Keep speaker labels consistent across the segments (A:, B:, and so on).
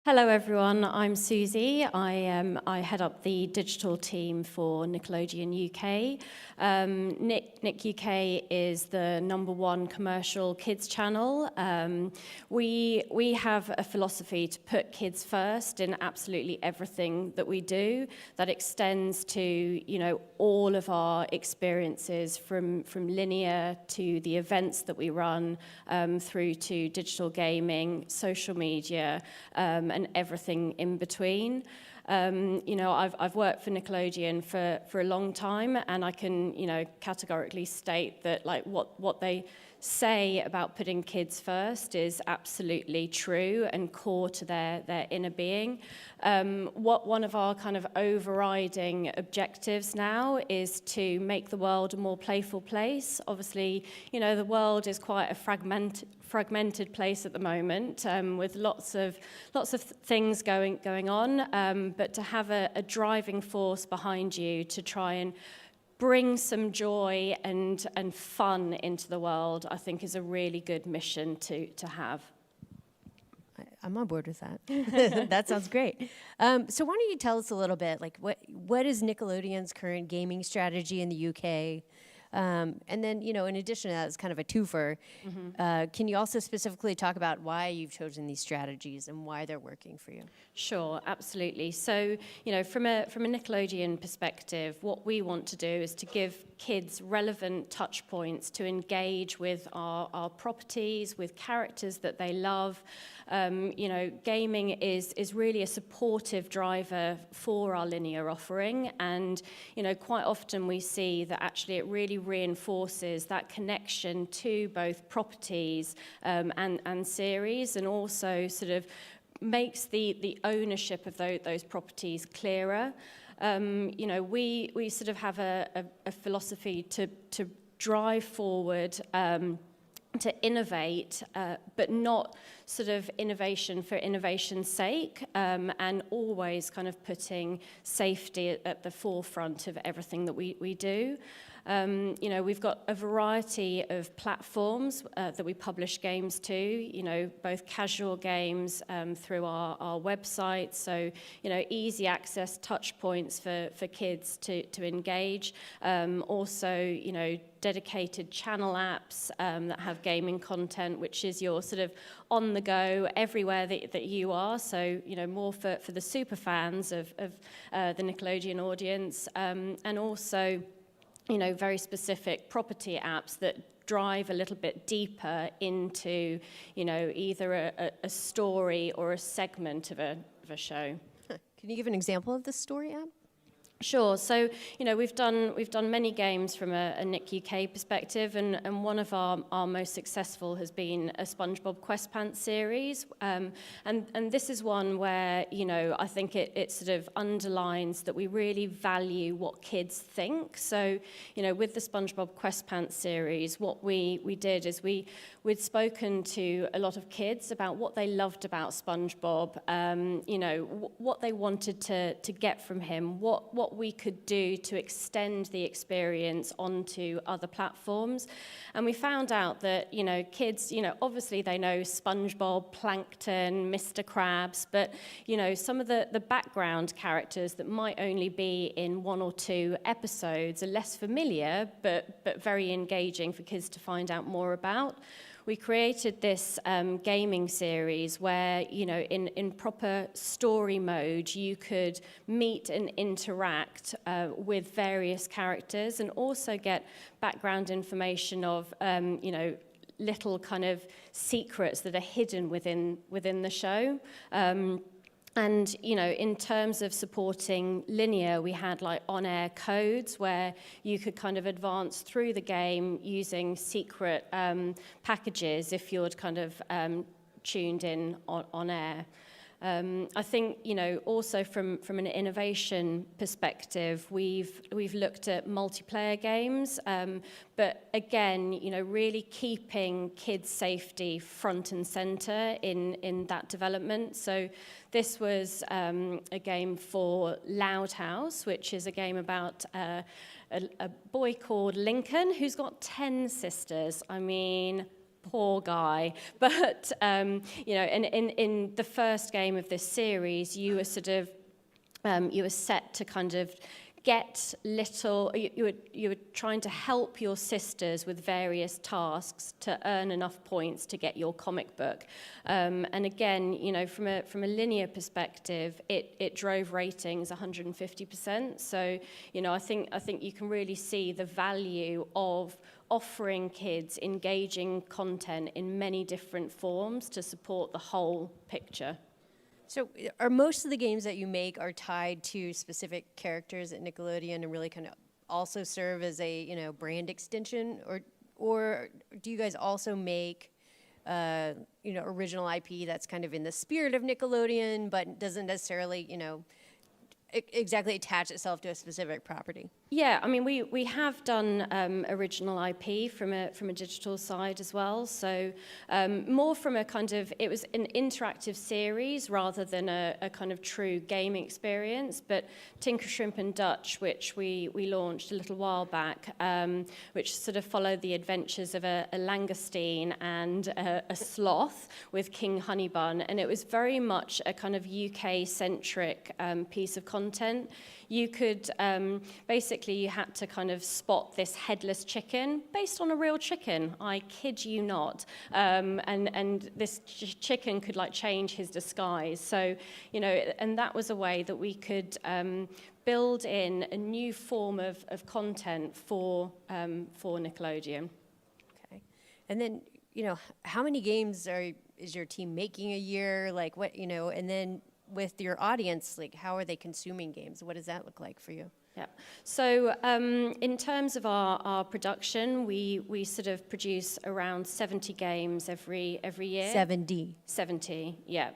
A: Hello everyone, I'm Suzie. I head up the digital team for Nickelodeon UK. Nick UK is the #1 commercial kids channel. We have a philosophy to put kids first in absolutely everything that we do. That extends to all of our experiences from linear to the events that we run, through to digital gaming, social media, and everything in between. I've worked for Nickelodeon for a long time, and I can categorically state that what they say about putting kids first is absolutely true and core to their inner being. One of our kind of overriding objectives now is to make the world a more playful place. Obviously, the world is quite a fragmented place at the moment, with lots of things going on, but to have a driving force behind you to try and bring some joy and fun into the world, I think is a really good mission to have.
B: I'm on board with that. That sounds great. So why don't you tell us a little bit, what is Nickelodeon's current gaming strategy in the UK? And then, in addition to that, it's kind of a twofer. Mm-hmm. Can you also specifically talk about why you've chosen these strategies and why they're working for you?
A: Sure, absolutely. So, from a Nickelodeon perspective, what we want to do is to give kids relevant touch points to engage with our properties, with characters that they love. Gaming is really a supportive driver for our linear offering, and quite often we see that actually it really reinforces that connection to both properties and series, and also sort of makes the ownership of those properties clearer. We sort of have a philosophy to drive forward, to innovate, but not sort of innovation for innovation's sake, and always kind of putting safety at the forefront of everything that we do. We've got a variety of platforms that we publish games to, both casual games through our website, so, easy access touch points for kids to engage. Also, dedicated channel apps that have gaming content, which is your sort of on the go everywhere that you are. So, more for the super fans of the Nickelodeon audience, and also, very specific property apps that drive a little bit deeper into, either a story or a segment of a show.
B: Can you give an example of the story app?
A: Sure. So, we've done many games from a Nick UK perspective, and one of our most successful has been a SpongeBob SquarePants series, and this is one where I think it sort of underlines that we really value what kids think. So, with the SpongeBob SquarePants series, what we did is we'd spoken to a lot of kids about what they loved about SpongeBob, what they wanted to get from him, what we could do to extend the experience onto other platforms. And we found out that, kids, obviously they know SpongeBob, Plankton, Mr. Krabs, but, some of the background characters that might only be in 1 or 2 episodes are less familiar, but very engaging for kids to find out more about. We created this gaming series where, in proper story mode, you could meet and interact with various characters, and also get background information of, little kind of secrets that are hidden within the show. And, in terms of supporting linear, we had on-air codes where you could kind of advance through the game using secret packages if you'd kind of tuned in on air. I think, also from an innovation perspective, we've looked at multiplayer games, but again, really keeping kids' safety front and center in that development. So this was a game for Loud House, which is a game about a boy called Lincoln who's got 10 sisters. I mean, poor guy. But, you know, in the first game of this series, you were sort of, you were set to kind of get little, you were trying to help your sisters with various tasks to earn enough points to get your comic book. And again, you know, from a linear perspective, it drove ratings 150%. So, you know, I think you can really see the value of offering kids engaging content in many different forms to support the whole picture.
B: So are most of the games that you make are tied to specific characters at Nickelodeon and really kind of also serve as a, you know, brand extension? Or do you guys also make, you know, original IP that's kind of in the spirit of Nickelodeon but doesn't necessarily, you know, exactly attach itself to a specific property?
A: Yeah, I mean, we have done original IP from a digital side as well. So more from a kind of, it was an interactive series rather than a kind of true gaming experience. But Tinker, Shrimp and Dutch, which we launched a little while back, which sort of followed the adventures of a langoustine and a sloth with King Honeybun. And it was very much a kind of UK-centric piece of content. You could, basically you had to kind of spot this headless chicken based on a real chicken, I kid you not. And this chicken could like change his disguise. So, you know, and that was a way that we could build in a new form of content for Nickelodeon.
B: Okay. And then, you know, how many games is your team making a year? Like what, you know, and then with your audience, like how are they consuming games? What does that look like for you?
A: Yeah. So in terms of our production, we sort of produce around 70 games every year. 70, yeah.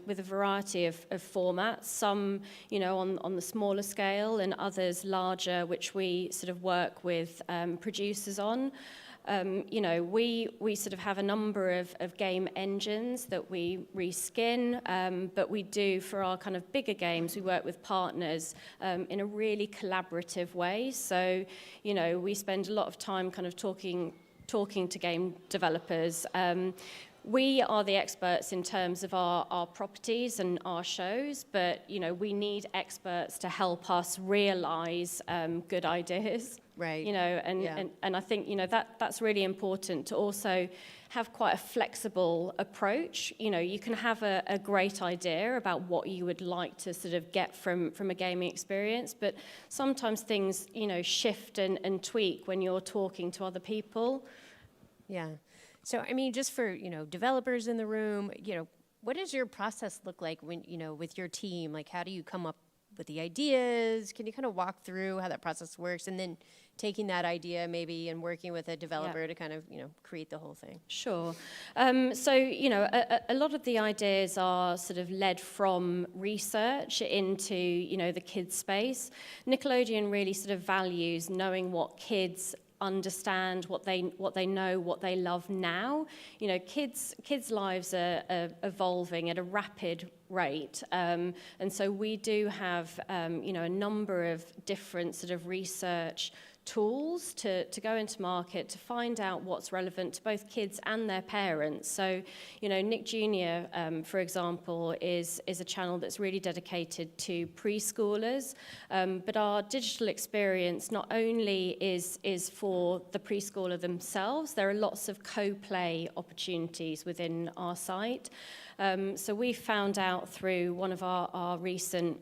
A: With a variety of formats. Some, you know, on the smaller scale, and others larger, which we sort of work with producers on. You know, we sort of have a number of game engines that we reskin, but we do, for our kind of bigger games, we work with partners in a really collaborative way. So, you know, we spend a lot of time kind of talking to game developers. We are the experts in terms of our properties and our shows, but, you know, we need experts to help us realize good ideas.
B: Right.
A: You know, and I think, you know, that's really important to also have quite a flexible approach. You know, you can have a great idea about what you would like to sort of get from a gaming experience, but sometimes things, you know, shift and tweak when you're talking to other people.
B: Yeah. So, I mean, just for, you know, developers in the room, you know, what does your process look like when, you know, with your team? Like, how do you come up with the ideas? Can you kind of walk through how that process works, and then taking that idea maybe and working with a developer to kind of, you know, create the whole thing?
A: Sure. So, you know, a lot of the ideas are sort of led from research into, you know, the kids space. Nickelodeon really sort of values knowing what kids understand, what they know, what they love now. You know, kids' lives are evolving at a rapid rate, and so we do have you know, a number of different sort of research tools to go into market to find out what's relevant to both kids and their parents. So, you know, Nick Jr., for example, is a channel that's really dedicated to preschoolers, but our digital experience not only is for the preschooler themselves, there are lots of co-play opportunities within our site. So we found out through one of our recent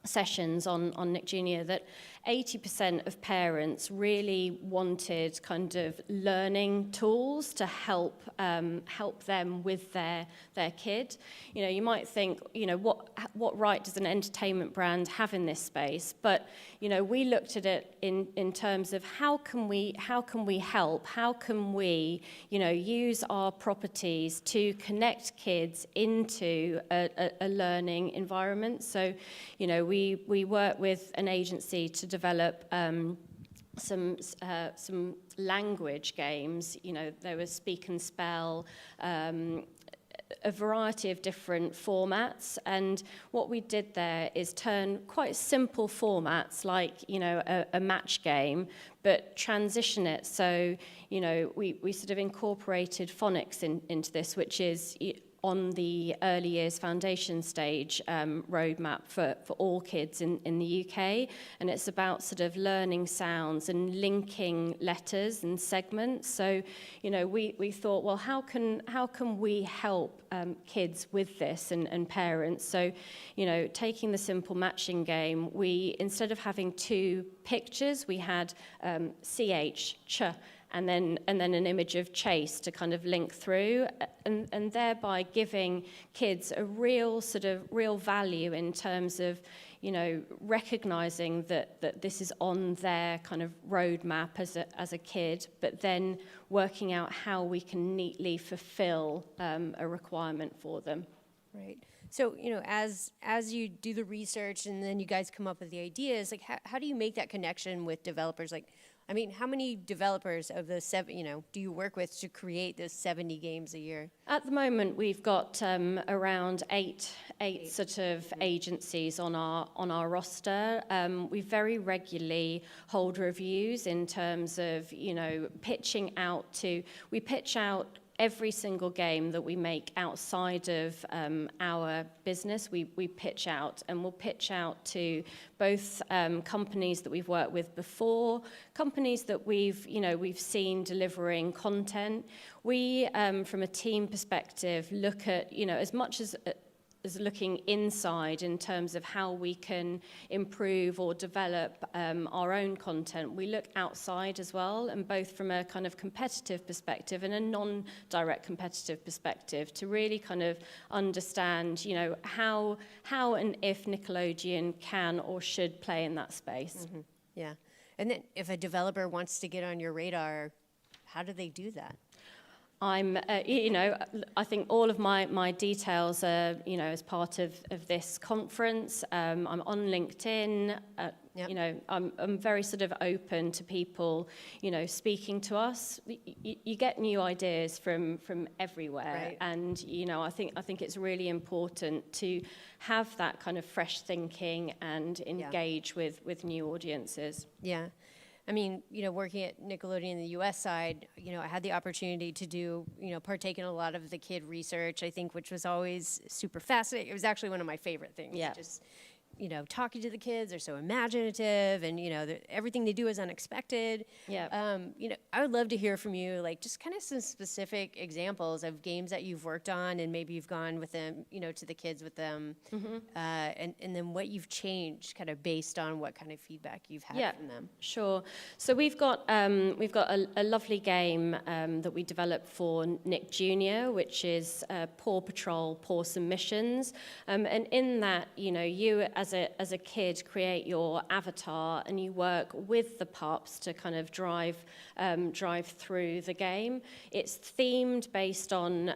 A: sessions on Nick Jr. that 80% of parents really wanted kind of learning tools to help them with their kid. You know, you might think, you know, what right does an entertainment brand have in this space? But, you know, we looked at it in terms of how can we help? How can we, you know, use our properties to connect kids into a learning environment? So, you know, we work with an agency to develop some language games. You know, there was Speak and Spell, a variety of different formats, and what we did there is turn quite simple formats like, you know, a match game, but transition it. So, you know, we sort of incorporated phonics into this, which is on the early years foundation stage roadmap for all kids in the UK. And it's about sort of learning sounds and linking letters and segments. So, you know, we thought, well, how can we help kids with this and parents? So, you know, taking the simple matching game, we, instead of having two pictures, we had CH, ch, and then an image of chase to kind of link through, and thereby giving kids a real value in terms of, you know, recognizing that this is on their kind of roadmap as a kid, but then working out how we can neatly fulfill a requirement for them.
B: Right. So, you know, as you do the research and then you guys come up with the ideas, like how do you make that connection with developers? Like, I mean, how many developers of the do you work with to create those 70 games a year?
A: At the moment, we've got around eight sort of agencies on our roster. We very regularly hold reviews in terms of, you know, we pitch out every single game that we make outside of our business. We pitch out, and we'll pitch out to both companies that we've worked with before, companies that we've seen delivering content. We, from a team perspective, look at, you know, as much as looking inside in terms of how we can improve or develop our own content. We look outside as well, and both from a kind of competitive perspective and a non-direct competitive perspective, to really kind of understand, you know, how and if Nickelodeon can or should play in that space.
B: Mm-hmm. Yeah. And then if a developer wants to get on your radar, how do they do that?
A: I'm, you know, I think all of my details are, you know, as part of this conference. I'm on LinkedIn.
B: Yep.
A: You know, I'm very sort of open to people, you know, speaking to us. You get new ideas from everywhere,
B: right.
A: And you know, I think it's really important to have that kind of fresh thinking and engage with new audiences.
B: Yeah. I mean, you know, working at Nickelodeon, the U.S. side, you know, I had the opportunity to do, you know, partake in a lot of the kid research, I think, which was always super fascinating. It was actually one of my favorite things.
A: Yeah.
B: Just, you know, talking to the kids, they're so imaginative, and, you know, everything they do is unexpected.
A: Yeah.
B: You know, I would love to hear from you, like, just kind of some specific examples of games that you've worked on, and maybe you've gone with them, you know, to the kids with them,
A: Mm-hmm.
B: and then what you've changed kind of based on what kind of feedback you've had from them.
A: Sure. So we've got a lovely game that we developed for Nick Jr., which is Paw Patrol, Paw Submissions, and in that, you know, you as a kid create your avatar, and you work with the pups to kind of drive through the game. It's themed based on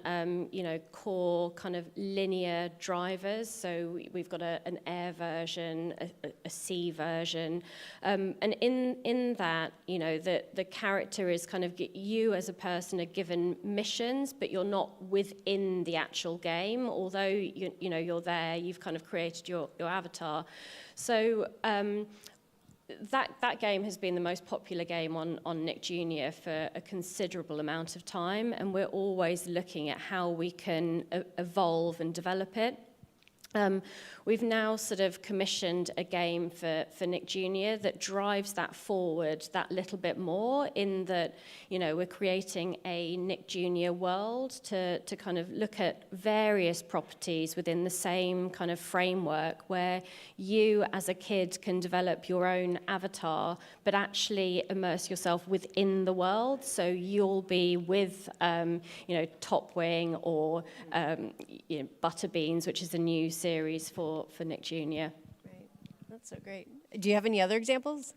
A: you know, core kind of linear drivers. So we've got an air version, a sea version, and in that, you know, the character is kind of, you as a person are given missions, but you're not within the actual game. Although you know you're there, you've kind of created your avatar. So that game has been the most popular game on Nick Jr. for a considerable amount of time, and we're always looking at how we can evolve and develop it. We've now sort of commissioned a game for Nick Jr. that drives that forward that little bit more, in that, you know, we're creating a Nick Jr. world to kind of look at various properties within the same kind of framework, where you as a kid can develop your own avatar, but actually immerse yourself within the world. So you'll be with, you know, Top Wing or you know, Butterbeans, which is a new series for Nick Jr.
B: Right. That's so great. Do you have any other examples?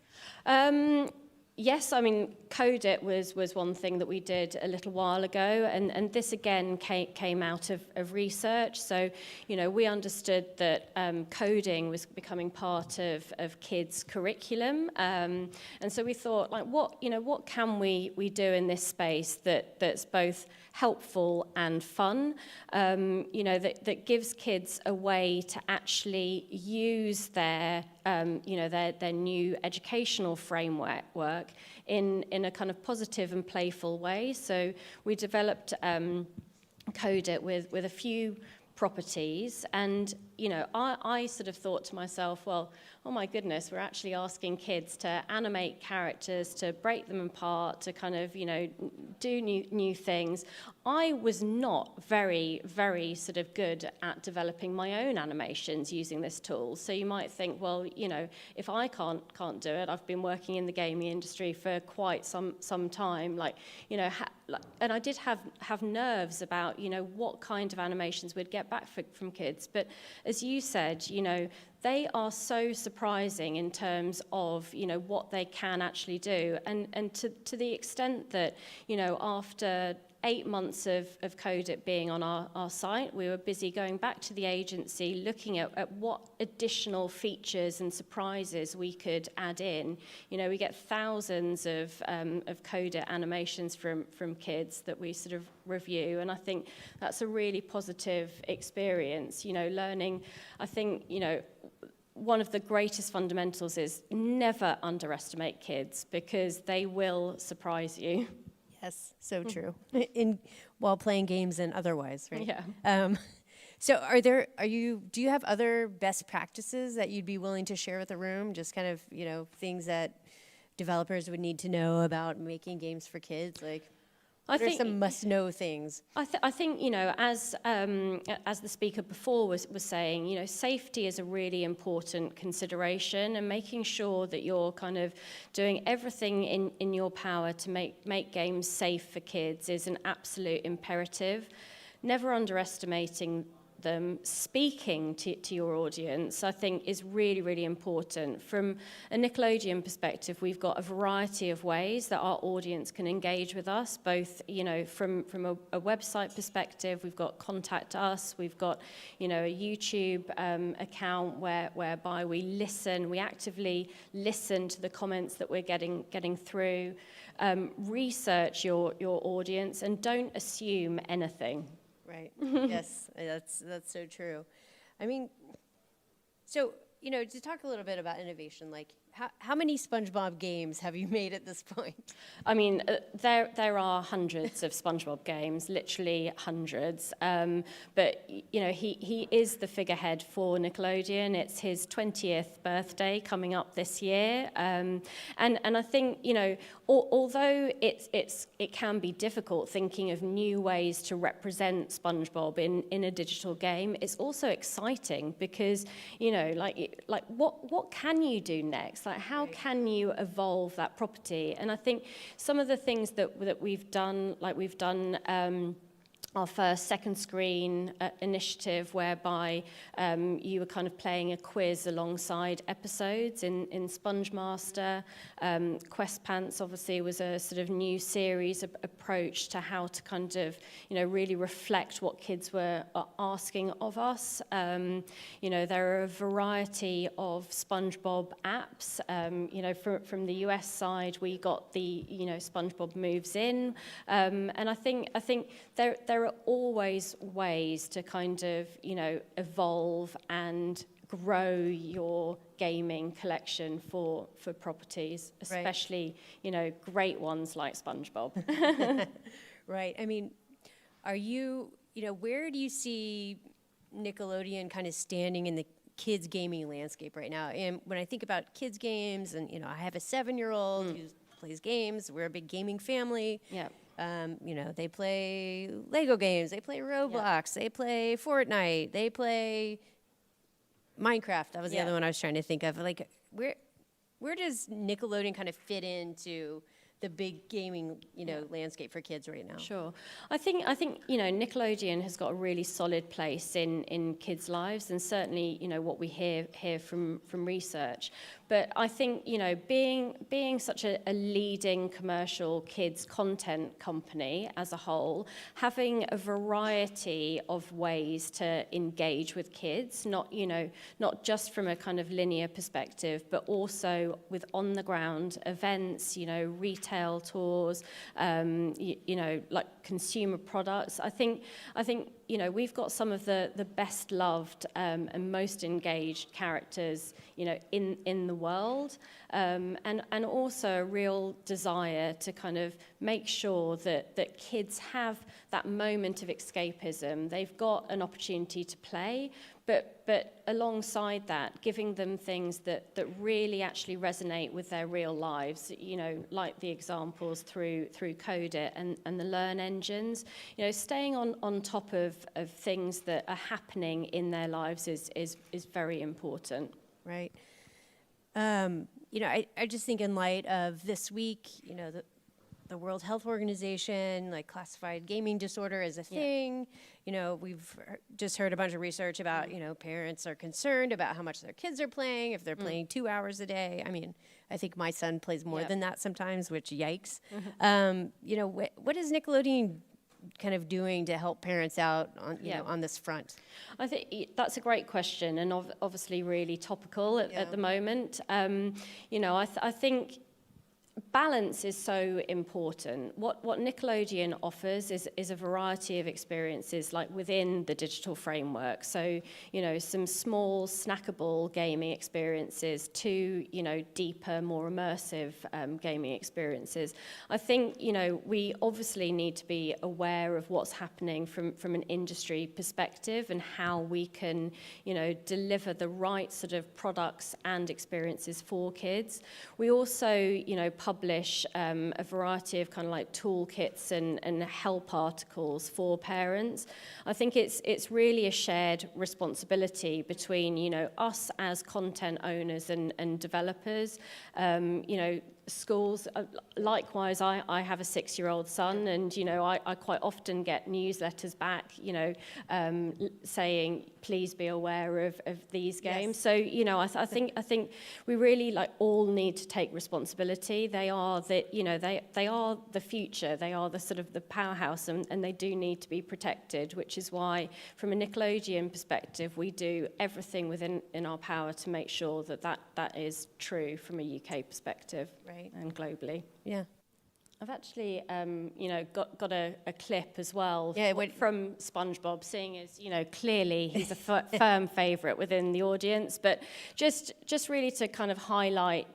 A: Yes, I mean, Code It was one thing that we did a little while ago, and this again came out of research. So, we understood that coding was becoming part of kids' curriculum, and so we thought, like, what can we do in this space that's both helpful and fun, that gives kids a way to actually use their new educational framework in a kind of positive and playful way. So we developed Code It with a few properties, and I sort of thought to myself, well, oh my goodness, we're actually asking kids to animate characters, to break them apart, to kind of do new things. I was not very, very sort of good at developing my own animations using this tool. So you might think, well, if I can't do it, I've been working in the gaming industry for quite some time, and I did have nerves about what kind of animations we'd get back from kids. But as you said, they are so surprising in terms of what they can actually do, and to the extent that after 8 months of Code It being on our site, we were busy going back to the agency, looking at what additional features and surprises we could add in. We get thousands of Code It animations from kids that we sort of review, and I think that's a really positive experience. Learning, I think, one of the greatest fundamentals is never underestimate kids, because they will surprise you.
B: Yes, so true. While playing games and otherwise, right?
A: Yeah.
B: So do you have other best practices that you'd be willing to share with the room? Just kind of, things that developers would need to know about making games for kids? Like, what are some must-know things?
A: I think, as the speaker before was saying, safety is a really important consideration, and making sure that you're kind of doing everything in your power to make games safe for kids is an absolute imperative. Never underestimating them. Speaking to your audience, I think, is really, really important. From a Nickelodeon perspective, we've got a variety of ways that our audience can engage with us, both, from a website perspective. We've got Contact Us, we've got, a YouTube account whereby we actively listen to the comments that we're getting through. Research your audience, and don't assume anything.
B: Right. Yes, that's so true. I mean, so, to talk a little bit about innovation, like how many SpongeBob games have you made at this point?
A: I mean, there are hundreds of SpongeBob games, literally hundreds. But he is the figurehead for Nickelodeon. It's his 20th birthday coming up this year, and I think although it can be difficult thinking of new ways to represent SpongeBob in a digital game, it's also exciting because like what can you do next? Like, how can you evolve that property? And I think some of the things that we've done, our first second screen initiative, whereby you were kind of playing a quiz alongside episodes in Sponge Master. Quest Pants obviously was a sort of new series approach to how to kind of really reflect what kids were asking of us. There are a variety of SpongeBob apps. From the US side, we got the SpongeBob Moves In, and I think there are always ways to kind of, evolve and grow your gaming collection for properties, especially, great ones like SpongeBob.
B: Right. I mean, where do you see Nickelodeon kind of standing in the kids gaming landscape right now? And when I think about kids games, and, I have a 7-year-old who plays games. We're a big gaming family.
A: Yeah.
B: They play Lego games, they play Roblox, they play Fortnite, they play Minecraft. That was the other one I was trying to think of. Like, where does Nickelodeon kind of fit into the big gaming, landscape for kids right now?
A: Sure. I think Nickelodeon has got a really solid place in kids' lives, and certainly, what we hear from research. But I think, you know, being such a leading commercial kids content company as a whole, having a variety of ways to engage with kids, not just from a kind of linear perspective, but also with on-the-ground events, you know, retail tours, like consumer products. I think you know, we've got some of the best loved and most engaged characters, you know, in the world, and also a real desire to kind of make sure that kids have that moment of escapism. They've got an opportunity to play, but alongside that, giving them things that really actually resonate with their real lives, you know, like the examples through Code It and the Learn engines. You know, staying on top of things that are happening in their lives is very important.
B: Right. You know, I just think in light of this week, you know, the World Health Organization, like, classified gaming disorder as a thing. You know, we've just heard a bunch of research about, you know, parents are concerned about how much their kids are playing, if they're playing 2 hours a day. I mean, I think my son plays more than that sometimes, which, yikes. You know, what is Nickelodeon kind of doing to help parents out on, you know, on this front?
A: I think that's a great question, and obviously really topical at the moment. You know, I think balance is so important. What Nickelodeon offers is a variety of experiences, like, within the digital framework. So, you know, some small snackable gaming experiences to, you know, deeper, more immersive gaming experiences. I think, you know, we obviously need to be aware of what's happening from an industry perspective and how we can, you know, deliver the right sort of products and experiences for kids. We also, you know, publish a variety of kind of like toolkits and help articles for parents. I think it's really a shared responsibility between, you know, us as content owners and developers, you know, schools. Likewise, I have a 6-year-old son, and, you know, I quite often get newsletters back, you know, saying, please be aware of these games. So, you know, I think we really, like, all need to take responsibility. They are they are the future. They are the sort of the powerhouse, and they do need to be protected, which is why, from a Nickelodeon perspective, we do everything within our power to make sure that is true from a UK perspective.
B: Right.
A: And globally.
B: Yeah.
A: I've actually, you know, got a clip as well from SpongeBob, seeing as, you know, clearly he's a firm favourite within the audience, but just really to kind of highlight,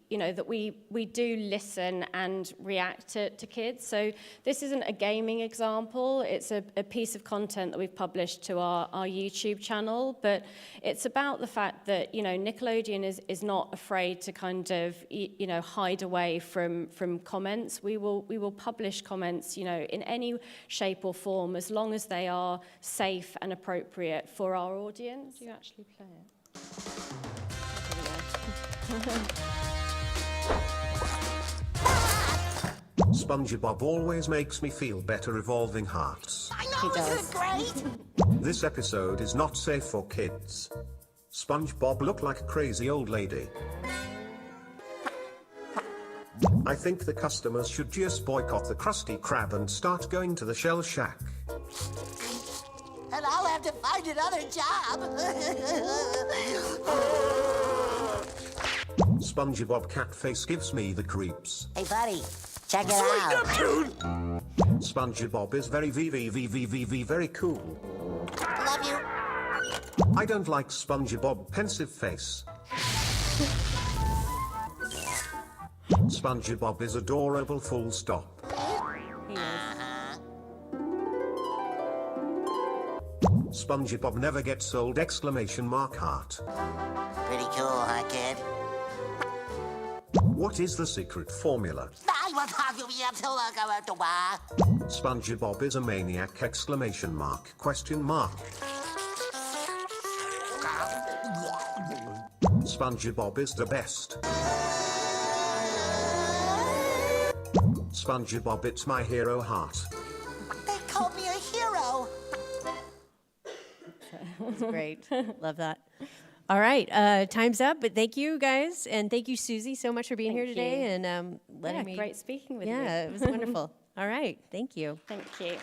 A: you know, that we do listen and react to kids. So this isn't a gaming example. It's a piece of content that we've published to our YouTube channel, but it's about the fact that, you know, Nickelodeon is not afraid to kind of, you know, hide away from comments. We will publish comments, you know, in any shape or form, as long as they are safe and appropriate for our audience. Do you actually play it?
C: SpongeBob always makes me feel better evolving hearts.
D: I know, isn't it great?
C: This episode is not safe for kids. SpongeBob looked like a crazy old lady. I think the customers should just boycott the Krusty Krab and start going to the Shell Shack.
D: And I'll have to find another job.
C: SpongeBob Catface gives me the creeps.
D: Hey, buddy, check it out.
C: SpongeBob is very cool.
D: Love you.
C: I don't like SpongeBob pensive face. SpongeBob is adorable, full stop. SpongeBob never gets old, exclamation mark heart.
D: Pretty cool, huh, kid?
C: What is the secret formula?
D: I will talk to you until I go out the bar.
C: SpongeBob is a maniac, exclamation mark, question mark. SpongeBob is the best. SpongeBob, it's my hero heart.
D: They called me a hero.
B: That's great. Love that. All right, time's up, but thank you guys, and thank you, Susie, so much for being here
A: Thank
B: today
A: you.
B: and letting me.
A: Great speaking with you.
B: Yeah, it was wonderful. All right, thank you.
A: Thank you.